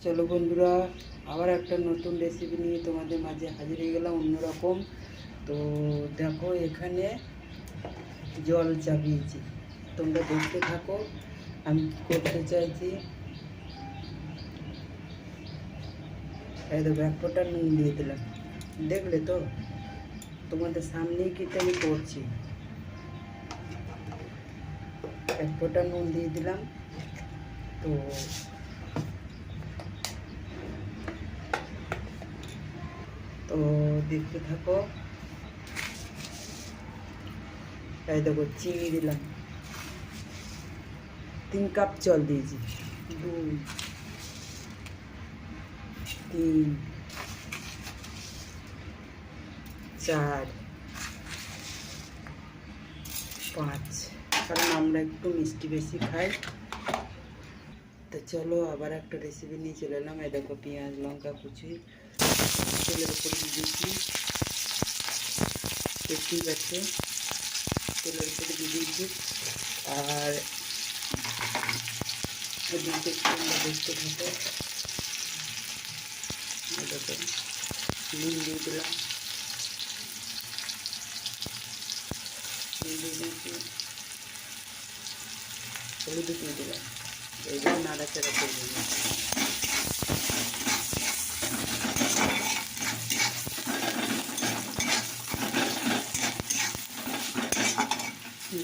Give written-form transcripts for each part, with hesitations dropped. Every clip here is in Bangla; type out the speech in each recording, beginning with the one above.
চলো বন্ধুরা, আবার একটা নতুন রেসিপি নিয়ে তোমাদের মাঝে হাজির হয়ে গেলাম অন্যরকম। তো দেখো, এখানে জল চাপিয়েছি, তোমরা দেখতে থাকো আমি কি করতে চাইছি। এই দেখো, এক ফোঁটা নুন দিয়ে দিলাম, দেখলে তো? তোমাদের সামনেই কিন্তু আমি করছি। এক ফোঁটা নুন দিয়ে দিলাম। তো তো দেখতে থাকো। এই দেখো, চিনি দিলাম, 3 কাপ জল দিয়েছি। 2, 3, 4, 5, কারণ আমরা একটু মিষ্টি বেশি খাই। তো চলো, আবার একটা রেসিপি নিয়ে চলে এলাম। এই দেখো, পেঁয়াজ লঙ্কা কুচি তেলের উপর দিয়ে দিয়েছি, দেখতেই পাচ্ছে, তেলের উপরে দিয়ে দিয়েছি। আর এদিকে তোমরা দেখতে থাকো। এই দেখো, নুন দিয়ে দিলাম, নুন দিয়ে দিয়েছি, হলুদ দিয়ে দিলাম। এইগুলো নাড়াচাড়া করবো না।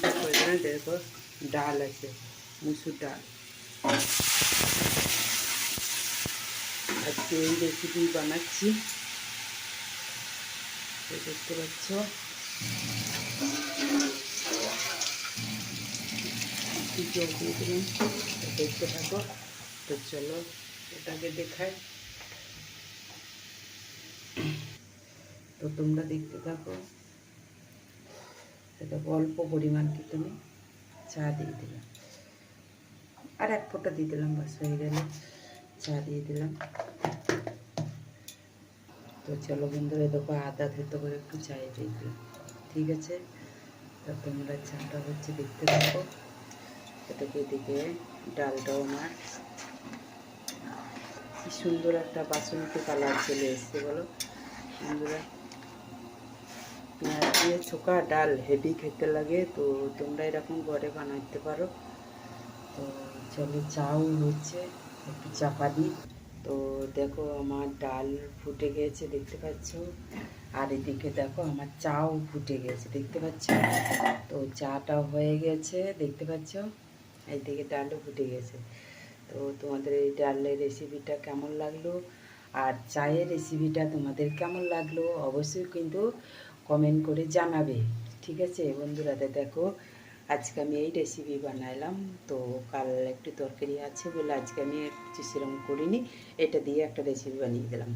দেখো, এখানে দেখো ডাল আছে, মুসুর ডাল। আজকে এই রেসিপি বানাচ্ছি, দেখতে পাচ্ছ। জল দিয়ে দিলাম, দেখতে থাকো। তো চলো, এটাকে দেখাই। তো তোমরা দেখতে থাকো। এটা অল্প পরিমাণ কিন্তু আমি চা দিয়ে দিলাম, আর এক ফোঁটা দিয়ে দিলাম, বাস হয়ে গেল। চা দিয়ে দিলাম। তো চলো বন্ধুরা, দেখো আদা থেতো করে একটু চায়ে দিয়ে দিলাম, ঠিক আছে। তা তোমরা চাটা হচ্ছে দেখতে থাকো। এটাকে এদিকে ডালটাও আমার কি সুন্দর একটা বাসন্তী কালার চলে এসছে, বলো বন্ধুরা। পেঁয়াজ দিয়ে ছোকা ডাল হেভি খেতে লাগে, তো তোমরা এরকম ঘরে বানাতে পারো। তো চলো, চাও হচ্ছে, একটু চাপা দিই। তো দেখো, আমার ডাল ফুটে গেছে, দেখতে পাচ্ছ। আর এদিকে দেখো, আমার চাও ফুটে গেছে, দেখতে পাচ্ছ। তো চাটাও হয়ে গেছে, দেখতে পাচ্ছ। এইদিকে ডালও ফুটে গেছে। তো তোমাদের এই ডালের রেসিপিটা কেমন লাগলো, আর চায়ের রেসিপিটা তোমাদের কেমন লাগলো, অবশ্যই কিন্তু কমেন্ট করে জানাবে, ঠিক আছে বন্ধুরা। দেখো, আজকে আমি এই রেসিপি বানাইলাম। তো কাল একটু তরকারি আছে বলে আজকে আমি কিছু সেরকম করিনি, এটা দিয়ে একটা রেসিপি বানিয়ে দিলাম।